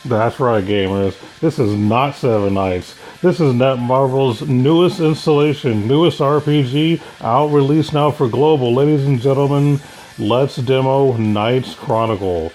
That's right, gamers. This is not Seven Nights. This is Netmarble's newest installation, newest RPG, out released now for global. Ladies and gentlemen, let's demo Knights Chronicle.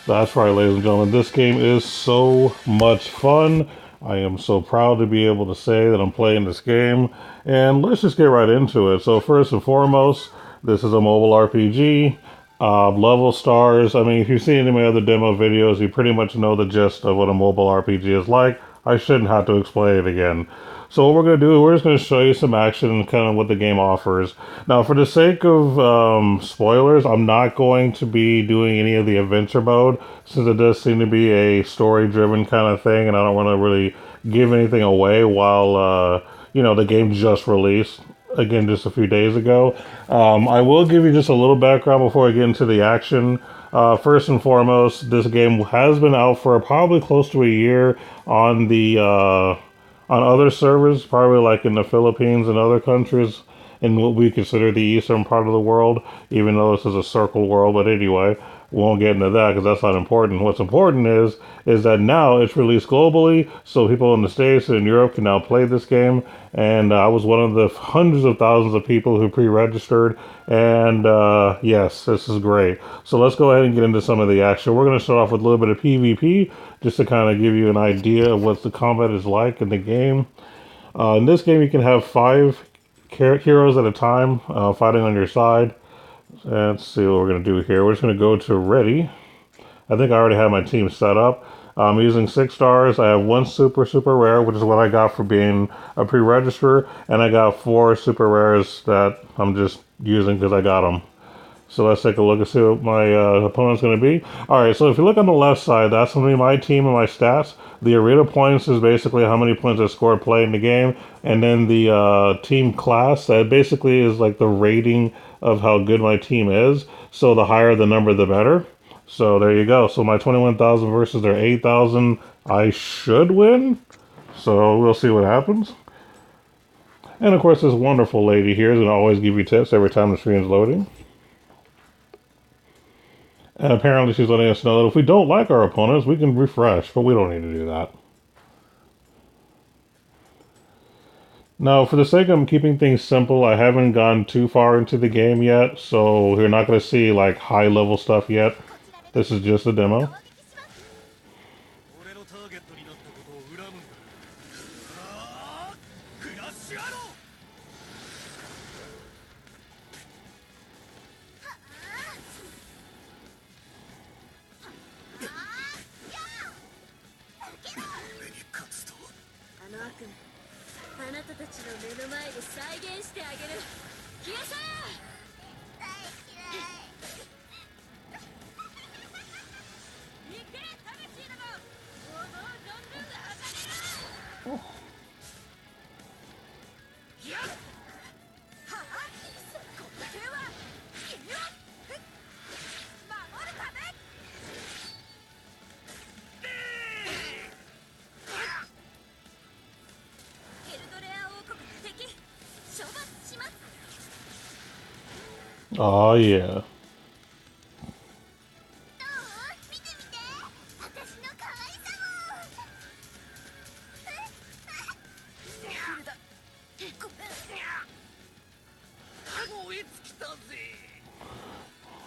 That's right, ladies and gentlemen. This game is so much fun. I am so proud to be able to say that I'm playing this game. And let's just get right into it. So first and foremost, this is a mobile RPG. Level stars. I mean, if you've seen any of my other demo videos, you pretty much know the gist of what a mobile RPG is like. I shouldn't have to explain it again. So what we're going to do, we're just going to show you some action and kind of what the game offers. Now, for the sake of spoilers, I'm not going to be doing any of the adventure mode, since it does seem to be a story-driven kind of thing, and I don't want to really give anything away while, the game just released again just a few days ago. I will give you just a little background before I get into the action. First and foremost, this game has been out for probably close to a year on the on other servers, probably like in the Philippines and other countries in what we consider the eastern part of the world, even though this is a circle world. But anyway, we won't get into that because that's not important. What's important is that now it's released globally, so people in the States and in Europe can now play this game. And I was one of the hundreds of thousands of people who pre-registered. And yes, this is great. So let's go ahead and get into some of the action. We're going to start off with a little bit of PvP, just to kind of give you an idea of what the combat is like in the game. In this game, you can have 5 heroes at a time fighting on your side. Let's see what we're going to do here. We're just going to go to ready. I think I already have my team set up. I'm using 6 stars. I have 1 super rare, which is what I got for being a pre-register, and I got 4 super rares that I'm just using because I got them. So let's take a look and see what my opponent's going to be. Alright, so if you look on the left side, that's going to be my team and my stats. The arena points is basically how many points I scored playing the game. And then the team class, that basically is like the rating of how good my team is. So the higher the number, the better. So there you go. So my 21,000 versus their 8,000, I should win. So we'll see what happens. And of course, this wonderful lady here is going to always give you tips every time the screen is loading. And apparently she's letting us know that if we don't like our opponents, we can refresh, but we don't need to do that. Now, for the sake of keeping things simple, I haven't gone too far into the game yet, so you're not going to see like high-level stuff yet. This is just a demo. Oh yeah.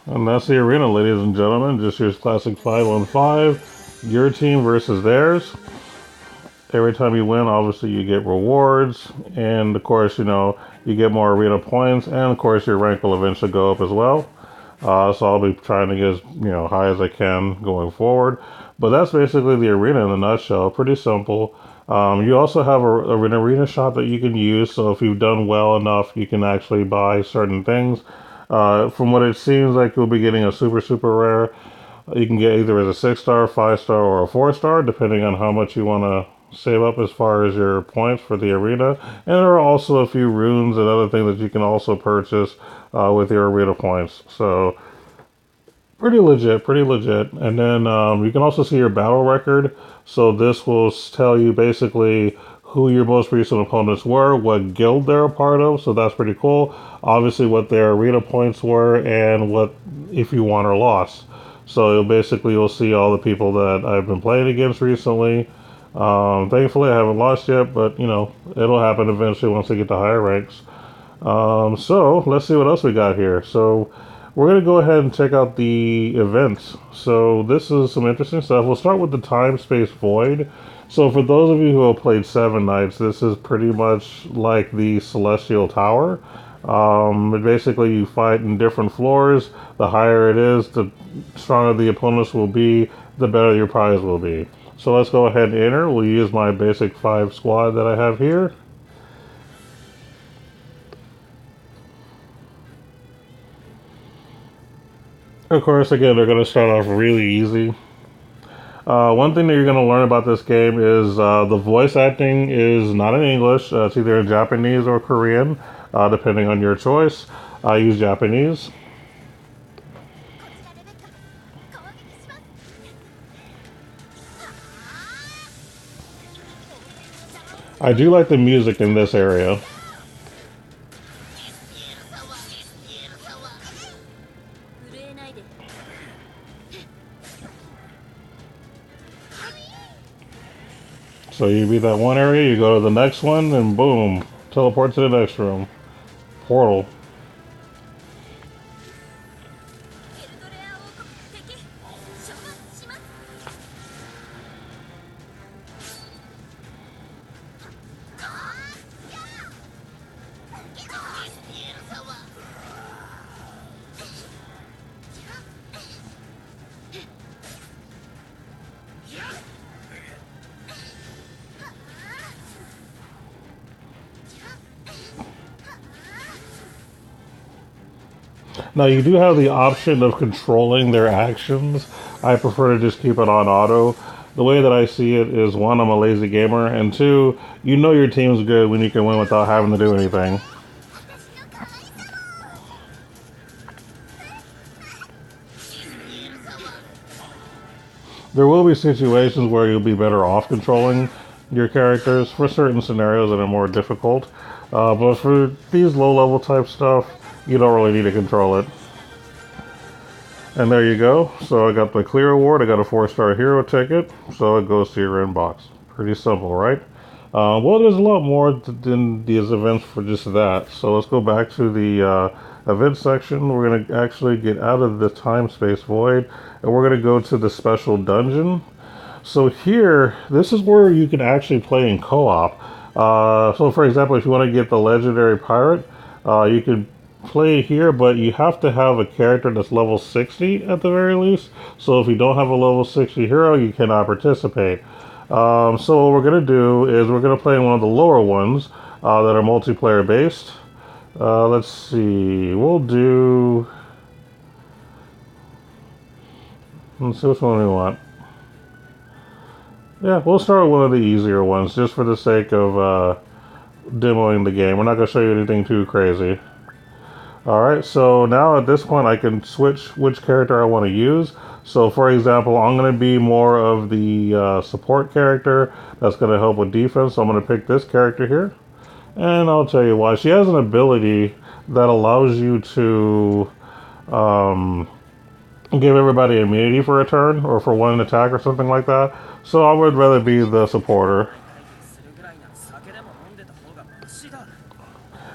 And that's the arena, ladies and gentlemen. Just here's classic 5-on-5. Your team versus theirs. Every time you win, obviously you get rewards. And of course, you get more arena points. And of course, your rank will eventually go up as well. So I'll be trying to get as high as I can going forward. But that's basically the arena in a nutshell. Pretty simple. You also have an arena shop that you can use. So if you've done well enough, you can actually buy certain things. From what it seems like, you'll be getting a super rare. You can get either as a 6-star, 5-star, or a 4-star, depending on how much you want to save up as far as your points for the arena. And there are also a few runes and other things that you can also purchase with your arena points. So pretty legit. And then you can also see your battle record. So this will tell you basically who your most recent opponents were, what guild they're a part of, so that's pretty cool. Obviously what their arena points were, and what if you won or lost. So basically you'll see all the people that I've been playing against recently. Thankfully I haven't lost yet, but you know, it'll happen eventually once I get to higher ranks. So let's see what else we got here. So we're going to go ahead and check out the events. So this is some interesting stuff. We'll start with the Timespace Void. So for those of you who have played Seven Nights, this is pretty much like the Celestial Tower. Basically you fight in different floors. The higher it is, the stronger the opponents will be, the better your prize will be. So let's go ahead and enter. We'll use my basic 5 squad that I have here. Of course, again, they're going to start off really easy. One thing that you're going to learn about this game is the voice acting is not in English. It's either in Japanese or Korean, depending on your choice. I use Japanese. I do like the music in this area. So you beat that one area, you go to the next one, and boom, teleport to the next room. Portal. Now you do have the option of controlling their actions. I prefer to just keep it on auto. The way that I see it is, one, I'm a lazy gamer, and two, you know your team's good when you can win without having to do anything. There will be situations where you'll be better off controlling your characters for certain scenarios that are more difficult. But for these low-level type stuff, you don't really need to control it. And there you go. So I got the clear award. I got a 4-star hero ticket. So it goes to your inbox. Pretty simple, right? Well, there's a lot more than these events for just that. So let's go back to the event section. We're going to actually get out of the Timespace Void, and we're going to go to the special dungeon. So here, this is where you can actually play in co-op. So for example, if you want to get the legendary pirate, you can play here, but you have to have a character that's level 60 at the very least. So if you don't have a level 60 hero, you cannot participate. So what we're going to do is we're going to play in one of the lower ones that are multiplayer based. Let's see, let's see which one we want. Yeah, we'll start with one of the easier ones just for the sake of demoing the game. We're not going to show you anything too crazy. Alright, so now at this point I can switch which character I want to use. So for example, I'm going to be more of the support character that's going to help with defense. So I'm going to pick this character here. And I'll tell you why. She has an ability that allows you to give everybody immunity for a turn or for one attack or something like that. So I would rather be the supporter.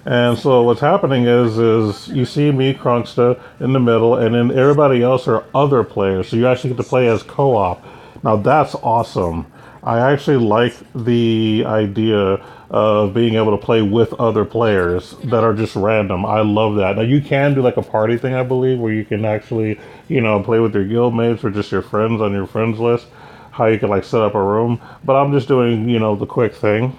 And so what's happening is you see me, Crunksta, in the middle, and then everybody else are other players. So you actually get to play as co-op. Now that's awesome. I actually like the idea of being able to play with other players that are just random. I love that. Now you can do like a party thing, I believe, where you can actually, you know, play with your guild mates or just your friends on your friends list. How you can like set up a room. But I'm just doing, you know, the quick thing.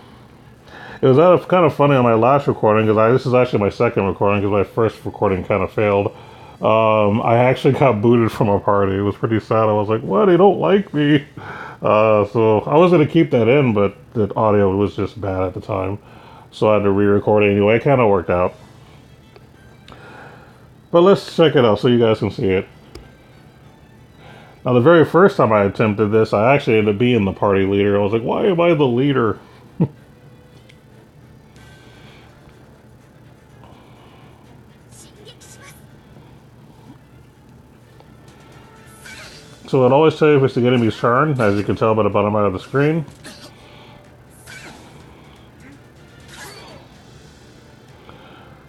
It was kind of funny on my last recording, because this is actually my second recording, because my first recording kind of failed. I actually got booted from a party. It was pretty sad. I was like, what? They don't like me. So I was going to keep that in, but the audio was just bad at the time. So I had to re-record it anyway. It kind of worked out. But let's check it out so you guys can see it. Now, the very first time I attempted this, I actually ended up being the party leader. I was like, why am I the leader? So it always tells you if it's the enemy's turn, as you can tell by the bottom right of the screen.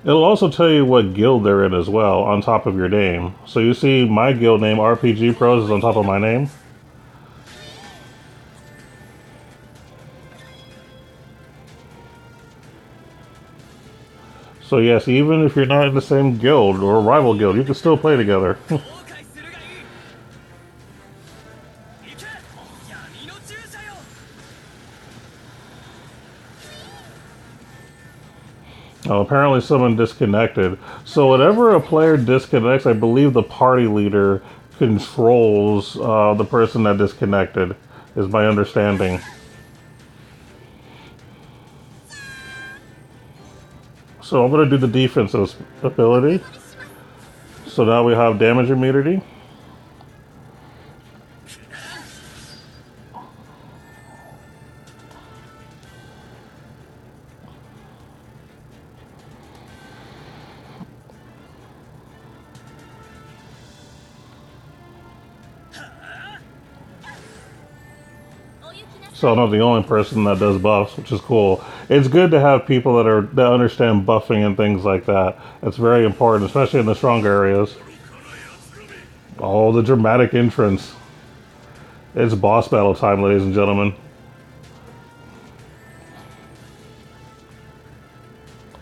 It'll also tell you what guild they're in as well, on top of your name. So you see my guild name, RPG Pros, is on top of my name. So yes, even if you're not in the same guild or rival guild, you can still play together. Oh, apparently someone disconnected. So whenever a player disconnects, I believe the party leader controls the person that disconnected, is my understanding. So I'm going to do the defensive ability. So now we have damage immunity. So I'm not the only person that does buffs, which is cool. It's good to have people that understand buffing and things like that. It's very important, especially in the stronger areas. Oh, the dramatic entrance. It's boss battle time, ladies and gentlemen.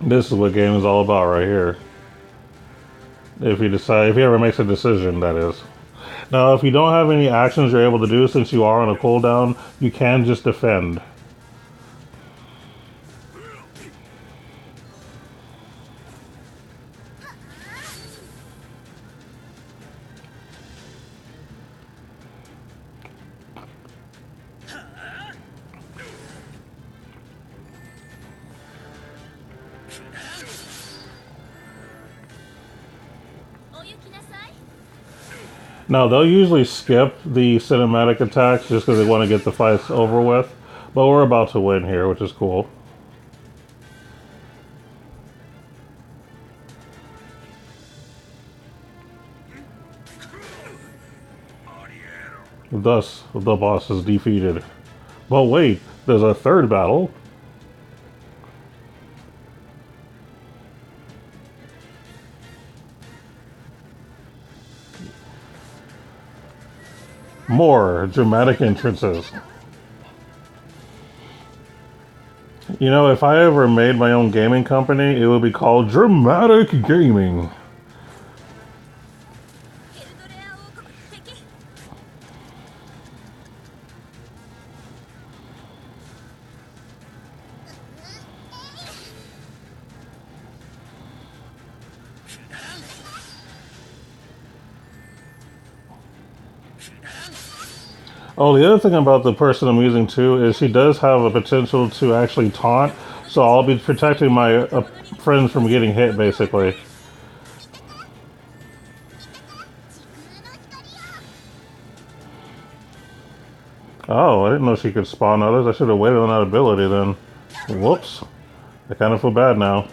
This is what game is all about right here. If he ever makes a decision, that is. Now, if you don't have any actions you're able to do since you are on a cooldown, you can just defend. Now, they'll usually skip the cinematic attacks just because they want to get the fights over with. But we're about to win here, which is cool. Thus, the boss is defeated. But wait, there's a third battle. More dramatic entrances. You know, if I ever made my own gaming company, it would be called Dramatic Gaming. Oh, the other thing about the person I'm using too is he does have a potential to actually taunt, so I'll be protecting my friends from getting hit, basically. Oh, I didn't know she could spawn others. I should have waited on that ability then. Whoops. I kind of feel bad now.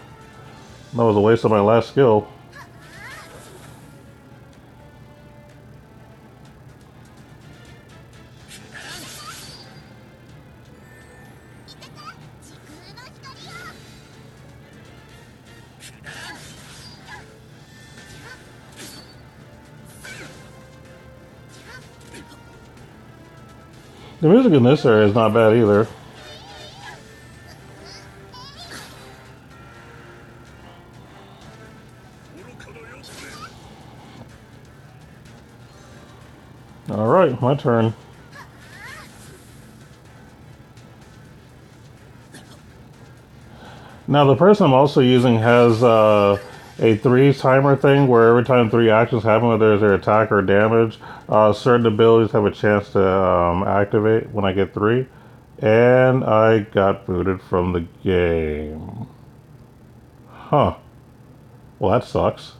That was a waste of my last skill. The music in this area is not bad either. Alright, my turn. Now the person I'm also using has a 3 timer thing where every time 3 actions happen, whether it's their attack or damage, certain abilities have a chance to activate when I get 3. And I got booted from the game. Huh. Well, that sucks.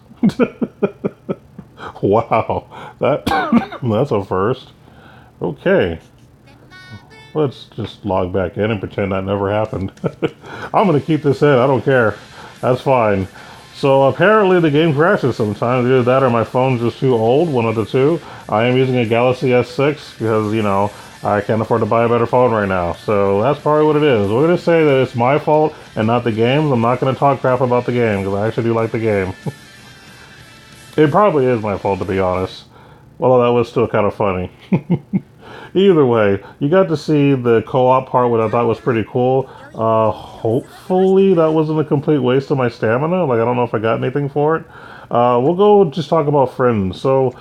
Wow. That's a first. Okay. Let's just log back in and pretend that never happened. I'm going to keep this in. I don't care. That's fine. So apparently the game crashes sometimes. Either that or my phone's just too old, one of the two. I am using a Galaxy S6 because, I can't afford to buy a better phone right now. So that's probably what it is. We're going to say that it's my fault and not the game's. I'm not going to talk crap about the game because I actually do like the game. It probably is my fault, to be honest. Although that was still kind of funny. Either way, you got to see the co-op part, which I thought was pretty cool. Hopefully that wasn't a complete waste of my stamina. Like, I don't know if I got anything for it. We'll go just talk about friends. So,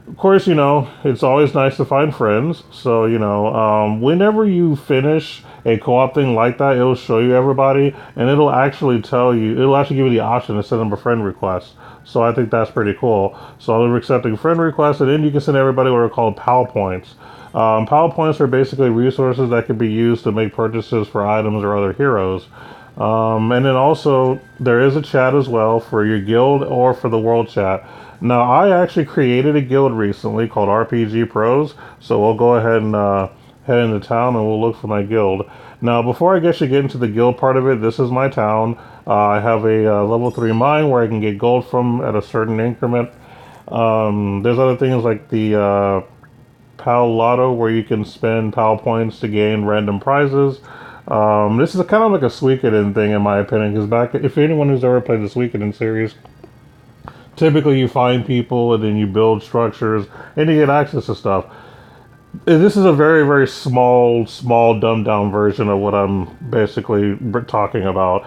of course, it's always nice to find friends. So, whenever you finish a co-op thing like that, it'll show you everybody, and it'll actually give you the option to send them a friend request. So I think that's pretty cool. So we're accepting friend requests, and then you can send everybody what are called PAL points. PAL points are basically resources that can be used to make purchases for items or other heroes. And then also, there is a chat as well for your guild or for the world chat. Now, I actually created a guild recently called RPG Pros, so we'll go ahead and head into town and we'll look for my guild. Now, before I get into the guild part of it, this is my town. I have a level 3 mine where I can get gold from at a certain increment. There's other things like the PAL Lotto where you can spend PAL points to gain random prizes. This is kind of like a Suikoden thing in my opinion, because if anyone who's ever played the Suikoden series, typically you find people and then you build structures and you get access to stuff. This is a very, very small, dumbed down version of what I'm basically talking about.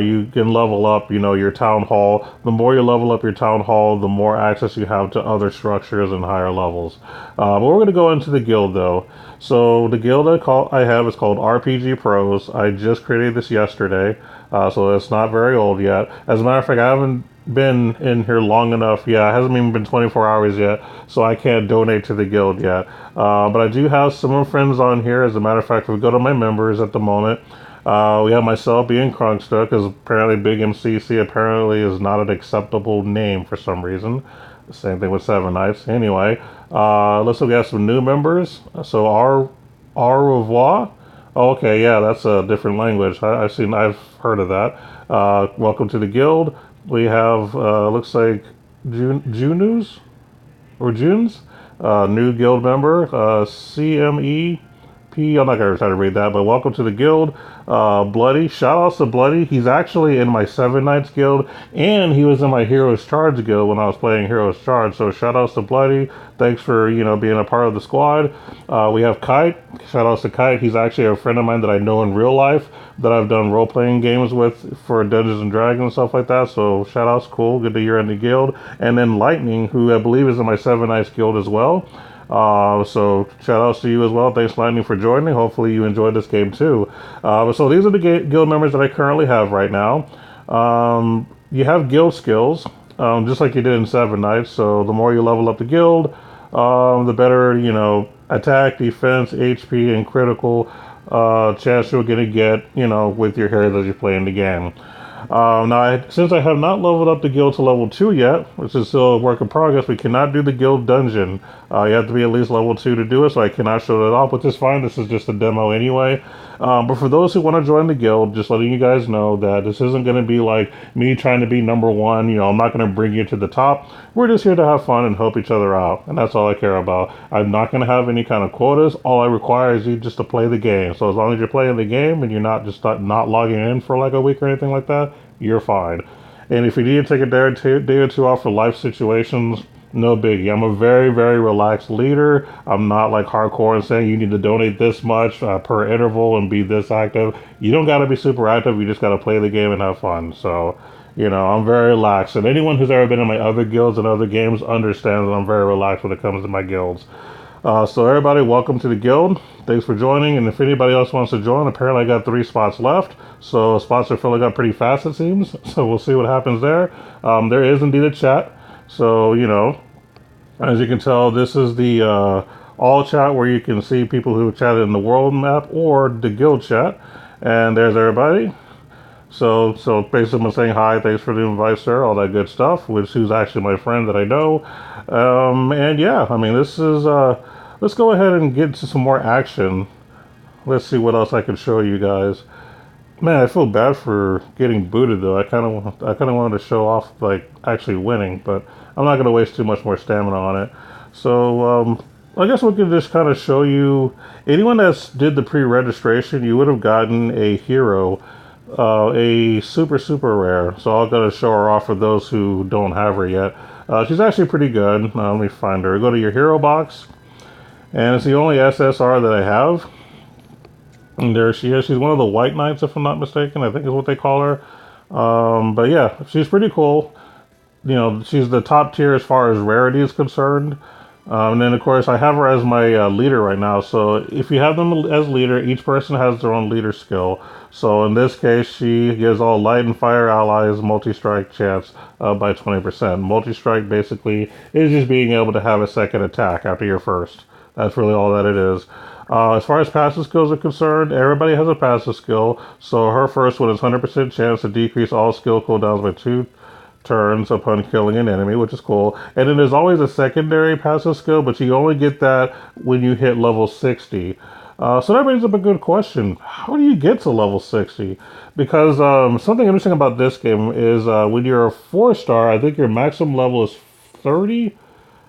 You can level up, your town hall. The more you level up your town hall, the more access you have to other structures and higher levels. But we're going to go into the guild, though. So the guild I have is called RPG Pros. I just created this yesterday, so it's not very old yet. As a matter of fact, I haven't been in here long enough. Yeah, it hasn't even been 24 hours yet, so I can't donate to the guild yet. But I do have some of my friends on here. As a matter of fact, if we go to my members at the moment, we have myself being Chronicle, because apparently Big MCC apparently is not an acceptable name for some reason. Same thing with Seven Nights. Anyway, let's look at some new members. So au revoir. Oh, okay, yeah, that's a different language. I've heard of that. Welcome to the guild. We have, looks like Junus or Junes, new guild member, CMEP. I'm not going to try to read that, but welcome to the guild. Bloody, shout outs to Bloody. He's actually in my Seven Knights guild, and he was in my Heroes Charge guild when I was playing Heroes Charge. So shout outs to Bloody. Thanks for, being a part of the squad. We have Kite. Shout outs to Kite. He's actually a friend of mine that I know in real life, that I've done role-playing games with for Dungeons and Dragons and stuff like that. So shout outs, cool. Good to you're in the guild. And then Lightning, who I believe is in my Seven Knights guild as well. So shout outs to you as well. Thanks, Lightning, for joining. Hopefully you enjoyed this game too. So these are the guild members that I currently have right now. You have guild skills, just like you did in Seven Knights. So the more you level up the guild, the better, attack, defense, HP, and critical chance you're going to get, with your heroes as you play in the game. Now, since I have not leveled up the guild to level 2 yet, which is still a work in progress, we cannot do the guild dungeon. You have to be at least level 2 to do it, so I cannot show that off, which is fine. This is just a demo anyway. But for those who want to join the guild, just letting you guys know that this isn't going to be like me trying to be number 1. I'm not going to bring you to the top. We're just here to have fun and help each other out, and that's all I care about. I'm not going to have any kind of quotas. All I require is you just to play the game. So as long as you're playing the game and you're not just not logging in for like a week or anything like that, you're fine. And if you need to take a day or two off for life situations, no biggie. I'm a very, very relaxed leader. I'm not like hardcore and saying you need to donate this much per interval and be this active. You don't got to be super active. You just got to play the game and have fun. So, I'm very relaxed. And anyone who's ever been in my other guilds and other games understands that I'm very relaxed when it comes to my guilds. So everybody, welcome to the guild. Thanks for joining. And if anybody else wants to join, apparently I got 3 spots left. So spots are filling up pretty fast, it seems. So we'll see what happens there. There is indeed a chat. So, as you can tell, this is the all chat where you can see people who chatted in the world map or the guild chat. And there's everybody. So basically I'm saying hi, thanks for the invite, sir, all that good stuff, who's actually my friend that I know. And yeah, this is, let's go ahead and get to some more action. Let's see what else I can show you guys. Man, I feel bad for getting booted though. I kind of wanted to show off like actually winning, but I'm not going to waste too much more stamina on it. So I guess we could just kind of show you anyone that's did the pre-registration. You would have gotten a hero, a super rare. So I'll go to show her off for those who don't have her yet. She's actually pretty good. Let me find her. Go to your hero box, and it's the only SSR that I have. And there she is. She's one of the White Knights, if I'm not mistaken. I think is what they call her. But yeah, she's pretty cool. You know, she's the top tier as far as rarity is concerned. And then, of course, I have her as my leader right now. So if you have them as leader, each person has their own leader skill. So in this case, she gives all light and fire allies multi-strike chance by 20%. Multi-strike basically is just being able to have a second attack after your first. That's really all that it is. As far as passive skills are concerned, everybody has a passive skill. So her first one is 100% chance to decrease all skill cooldowns by 2 turns upon killing an enemy, which is cool. And then there's always a secondary passive skill, but you only get that when you hit level 60. So that brings up a good question. How do you get to level 60? Because something interesting about this game is when you're a 4-star, I think your maximum level is 30.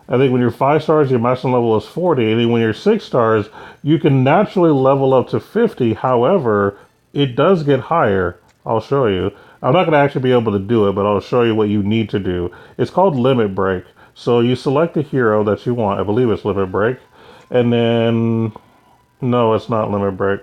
I think when you're 5 stars, your maximum level is 40. And then when you're 6 stars, you can naturally level up to 50. However, it does get higher. I'll show you. I'm not going to actually be able to do it, but I'll show you what you need to do. It's called Limit Break. So you select the hero that you want. I believe it's Limit Break. And then, no, it's not Limit Break.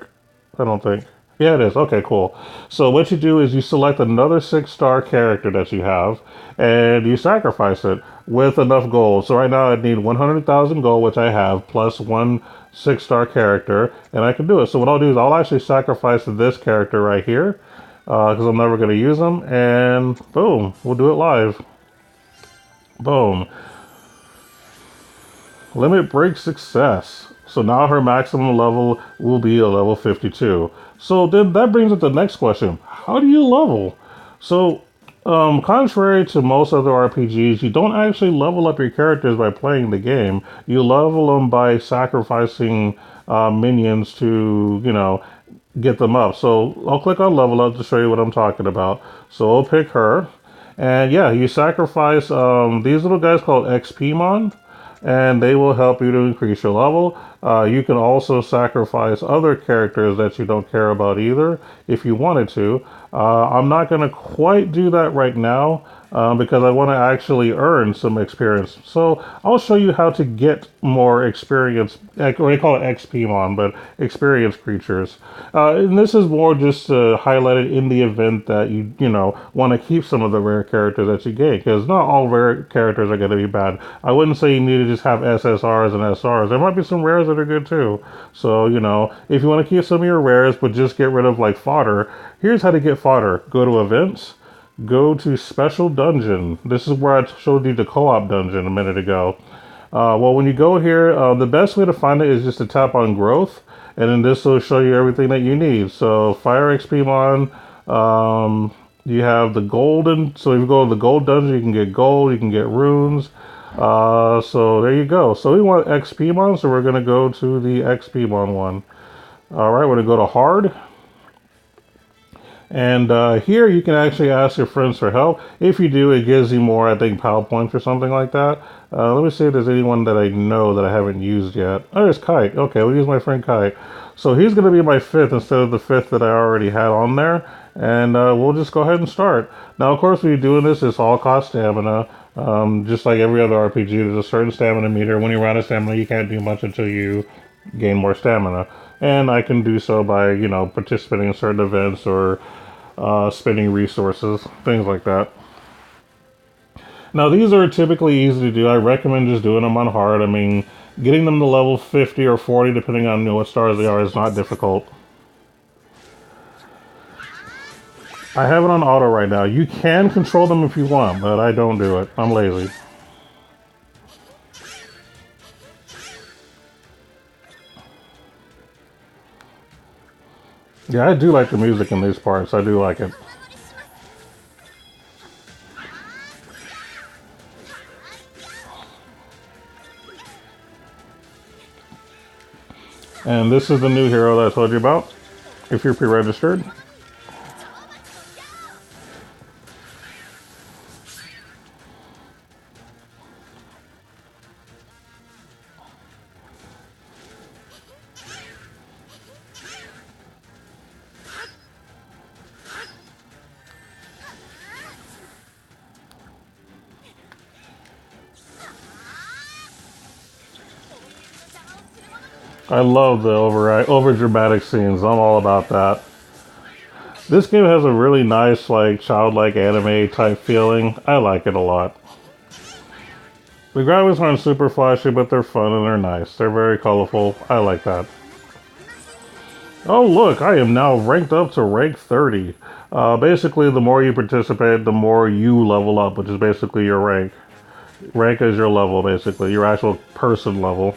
I don't think. Yeah, it is. Okay, cool. So what you do is you select another 6-star character that you have, and you sacrifice it with enough gold. So right now I need 100,000 gold, which I have, plus one 6-star character, and I can do it. So what I'll do is I'll actually sacrifice this character right here, because I'm never going to use them, and boom, we'll do it live. Boom. Limit break success. So now her maximum level will be a level 52. So then that brings up the next question. How do you level? So, contrary to most other RPGs, you don't actually level up your characters by playing the game. You level them by sacrificing minions to, you know, get them up. So I'll click on level up to show you what I'm talking about. So I'll pick her. And yeah, you sacrifice these little guys called XPmon, and they will help you to increase your level. You can also sacrifice other characters that you don't care about either if you wanted to. I'm not going to quite do that right now because I want to actually earn some experience. So I'll show you how to get more experience, or they call it XPmon, but experience creatures. And this is more just highlighted in the event that you know, want to keep some of the rare characters that you get, because not all rare characters are going to be bad. I wouldn't say you need to just have SSRs and SRs. There might be some rares that are good too. So, you know, if you want to keep some of your rares, but just get rid of like fodder, here's how to get fodder. Go to events, go to special dungeon. This is where I showed you the co-op dungeon a minute ago. Well, when you go here, the best way to find it is just to tap on growth, and then this will show you everything that you need. So Fire XPmon, you have the golden, so if you go to the gold dungeon, you can get gold, you can get runes. So there you go. So we want XPmon, so we're going to go to the XPmon one. All right, we're going to go to hard. And here you can actually ask your friends for help. If you do, it gives you more, I think, POW points or something like that. Let me see if there's anyone that I know that I haven't used yet. Oh, there's Kite. Okay, we'll use my friend Kite. So he's going to be my 5th instead of the 5th that I already had on there. And we'll just go ahead and start. Now, of course, when you're doing this, it's all cost stamina. Just like every other RPG, there's a certain stamina meter. When you're out of stamina, you can't do much until you gain more stamina. And I can do so by, you know, participating in certain events or spending resources, things like that. Now, these are typically easy to do. I recommend just doing them on hard. I mean, getting them to level 50 or 40, depending on, you know, what stars they are, is not difficult. I have it on auto right now. You can control them if you want, but I don't do it. I'm lazy. Yeah, I do like the music in these parts. I do like it. And this is the new hero that I told you about, if you're pre-registered. I love the over dramatic scenes. I'm all about that. This game has a really nice, like, childlike anime type feeling. I like it a lot. The graphics aren't super flashy, but they're fun and they're nice. They're very colorful. I like that. Oh look, I am now ranked up to rank 30. Basically, the more you participate, the more you level up, which is basically your rank. Rank is your level, basically, your actual person level.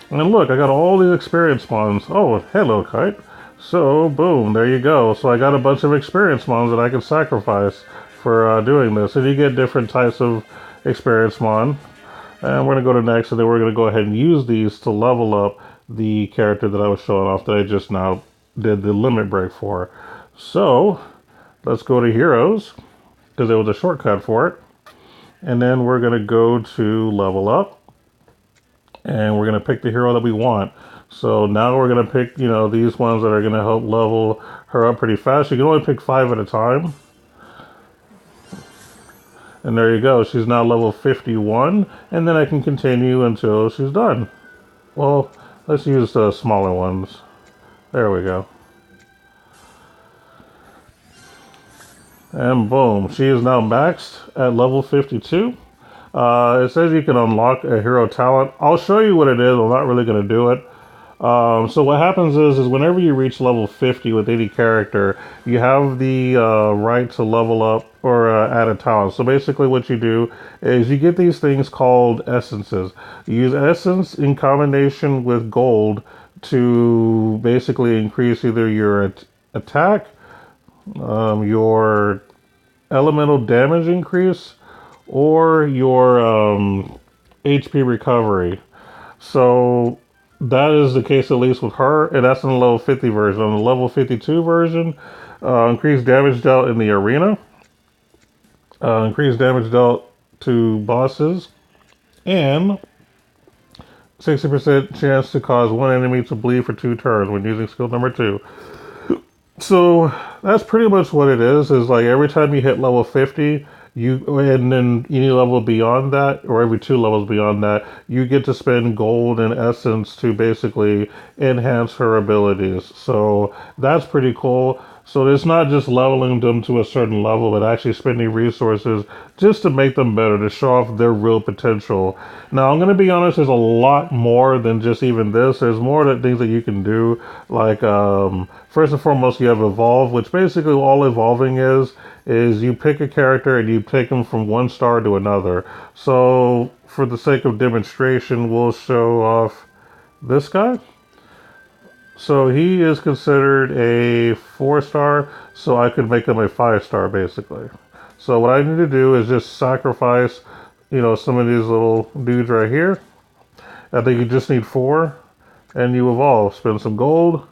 And look, I got all these experience spawns. Oh, hello, Kite. So, boom, there you go. So I got a bunch of experience spawns that I can sacrifice for doing this. And you get different types of experience spawn. And we're going to go to next, and then we're going to go ahead and use these to level up the character that I was showing off that I just now did the limit break for. So, let's go to Heroes, because there was a shortcut for it. And then we're going to go to Level Up, and we're going to pick the hero that we want. So now we're going to pick, you know, these ones that are going to help level her up pretty fast. You can only pick 5 at a time. And there you go. She's now level 51, and then I can continue until she's done. Well, let's use the smaller ones. There we go. And boom, she is now maxed at level 52. It says you can unlock a hero talent. I'll show you what it is. I'm not really going to do it. So what happens is whenever you reach level 50 with any character, you have the right to level up or add a talent. So basically what you do is you get these things called essences. You use essence in combination with gold to basically increase either your attack, your elemental damage increase, or your HP recovery. So that is the case at least with her, and that's in the level 50 version. On the level 52 version, increased damage dealt in the arena, increased damage dealt to bosses, and 60% chance to cause one enemy to bleed for 2 turns when using skill number 2. So that's pretty much what it is like every time you hit level 50, and then any level beyond that, or every 2 levels beyond that, you get to spend gold and essence to basically enhance her abilities. So that's pretty cool. So it's not just leveling them to a certain level, but actually spending resources just to make them better, to show off their real potential. Now, I'm going to be honest, there's a lot more than just even this. There's more things that you can do. Like, first and foremost, you have Evolve, which basically all evolving is you pick a character and you take them from 1 star to another. So, for the sake of demonstration, we'll show off this guy. So he is considered a 4-star, so I could make him a 5-star basically. So what I need to do is just sacrifice, you know, some of these little dudes right here. I think you just need 4, and you evolve. Spend some gold.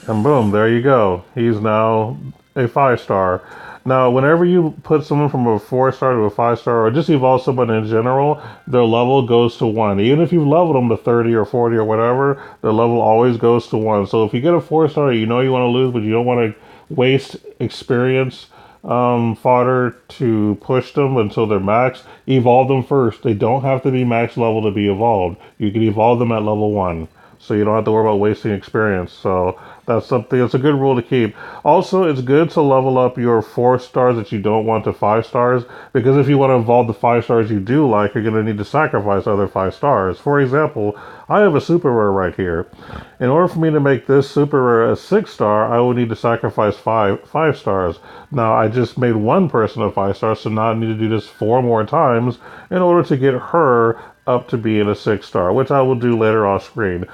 And boom, there you go. He's now a 5-star. Now, whenever you put someone from a 4-star to a 5-star, or just evolve someone in general, their level goes to 1. Even if you've leveled them to 30 or 40 or whatever, their level always goes to 1. So if you get a 4-star, you know you want to lose, but you don't want to waste experience fodder to push them until they're max. Evolve them first. They don't have to be max level to be evolved. You can evolve them at level 1. So you don't have to worry about wasting experience. So that's something, it's a good rule to keep. Also, it's good to level up your 4-stars that you don't want to 5-stars, because if you want to evolve the 5-stars you do like, you're going to need to sacrifice other 5-stars. For example, I have a super rare right here. In order for me to make this super rare a 6-star, I would need to sacrifice 5 stars. Now, I just made one person a 5-star, so now I need to do this 4 more times in order to get her up to being a 6-star, which I will do later off screen.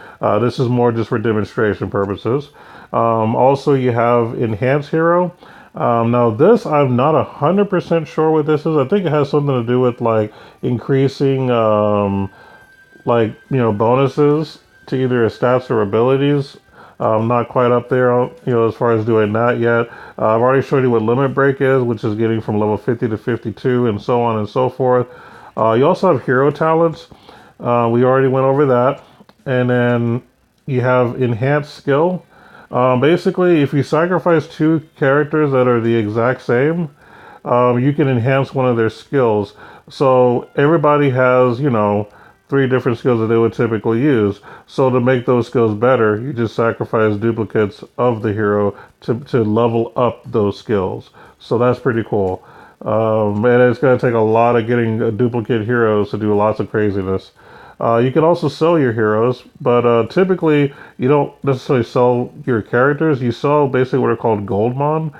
This is more just for demonstration purposes. Also, you have Enhance Hero. Now this, I'm not 100% sure what this is. I think it has something to do with like increasing like, you know, bonuses to either stats or abilities. Not quite up there, you know, as far as doing that yet. I've already showed you what Limit Break is, which is getting from level 50 to 52 and so on and so forth. You also have hero talents. We already went over that. And then you have enhanced skill. Basically, if you sacrifice 2 characters that are the exact same, you can enhance one of their skills. So everybody has, you know, three different skills that they would typically use. So to make those skills better, you just sacrifice duplicates of the hero to level up those skills. So that's pretty cool. And it's going to take a lot of getting duplicate heroes to do lots of craziness. You can also sell your heroes, but typically you don't necessarily sell your characters. You sell basically what are called Goldmon.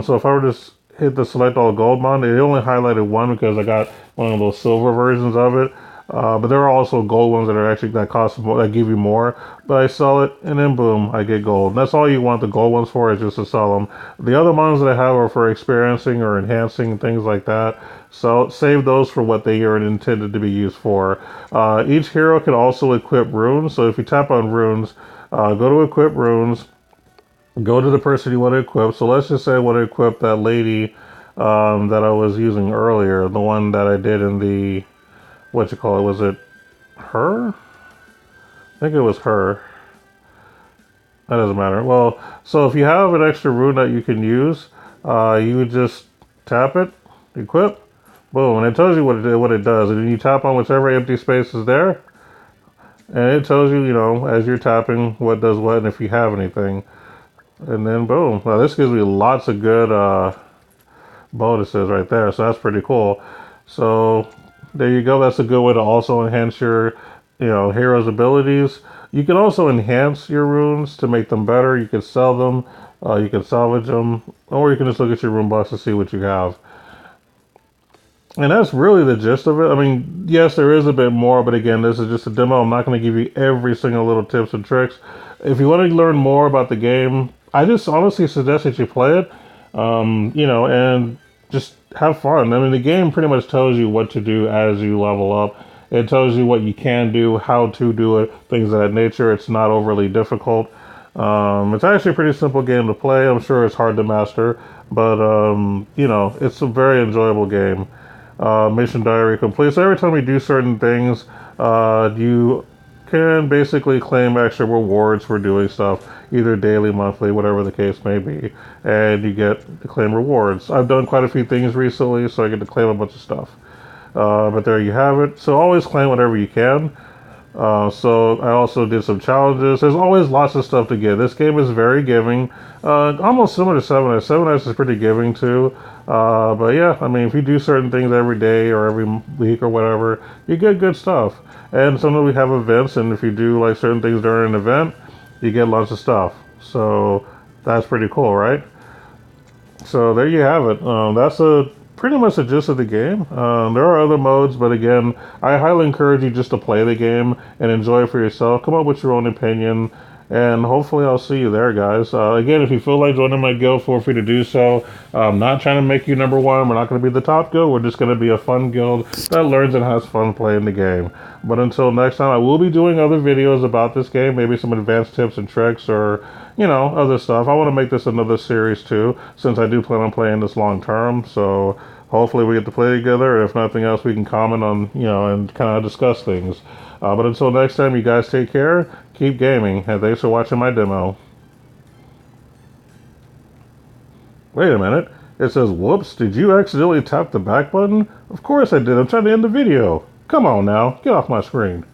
So if I were to hit the select all Goldmon, it only highlighted one because I got one of those silver versions of it. But there are also gold ones that are actually that cost more, that give you more. But I sell it, and then boom, I get gold. And that's all you want the gold ones for, is just to sell them. The other ones that I have are for experiencing or enhancing things like that. So save those for what they are intended to be used for. Each hero can also equip runes. So if you tap on runes, go to equip runes. Go to the person you want to equip. So let's just say I want to equip that lady that I was using earlier, the one that I did in the what you call it? Was it her? I think it was her. That doesn't matter. Well, so if you have an extra rune that you can use, you would just tap it, equip, boom, and it tells you what it does. And then you tap on whichever empty space is there, and it tells you, you know, as you're tapping what does what and if you have anything. And then boom. Well, this gives me lots of good bonuses right there, so that's pretty cool. So there you go. That's a good way to also enhance your, you know, hero's abilities. You can also enhance your runes to make them better. You can sell them, you can salvage them, or you can just look at your rune box to see what you have. And that's really the gist of it. I mean, yes, there is a bit more, but again, this is just a demo. I'm not going to give you every single little tips and tricks. If you want to learn more about the game, I just honestly suggest that you play it, you know, and just have fun. I mean, the game pretty much tells you what to do as you level up. It tells you what you can do, how to do it, things of that nature. It's not overly difficult. It's actually a pretty simple game to play. I'm sure it's hard to master, but, you know, it's a very enjoyable game. Mission diary complete. So every time you do certain things, you can basically claim extra rewards for doing stuff, either daily, monthly, whatever the case may be, and you get to claim rewards. I've done quite a few things recently, so I get to claim a bunch of stuff. But there you have it. So always claim whatever you can. So I also did some challenges. There's always lots of stuff to get. This game is very giving. Almost similar to 7S. 7S is pretty giving too. But yeah, I mean, if you do certain things every day or every week or whatever, you get good stuff. And sometimes we have events, and if you do like certain things during an event, you get lots of stuff. So that's pretty cool, right? So there you have it. That's a pretty much the gist of the game. There are other modes, but again, I highly encourage you just to play the game and enjoy it for yourself. Come up with your own opinion, and hopefully I'll see you there, guys. Again, if you feel like joining my guild, feel free to do so. I'm not trying to make you number one. We're not going to be the top guild. We're just going to be a fun guild that learns and has fun playing the game. But until next time, I will be doing other videos about this game, maybe some advanced tips and tricks or, you know, other stuff. I want to make this another series too, since I do plan on playing this long term. So hopefully we get to play together. If nothing else, we can comment on, you know, and kind of discuss things. But until next time, you guys take care, keep gaming, and thanks for watching my demo. Wait a minute. It says, whoops, did you accidentally tap the back button? Of course I did. I'm trying to end the video. Come on now, get off my screen.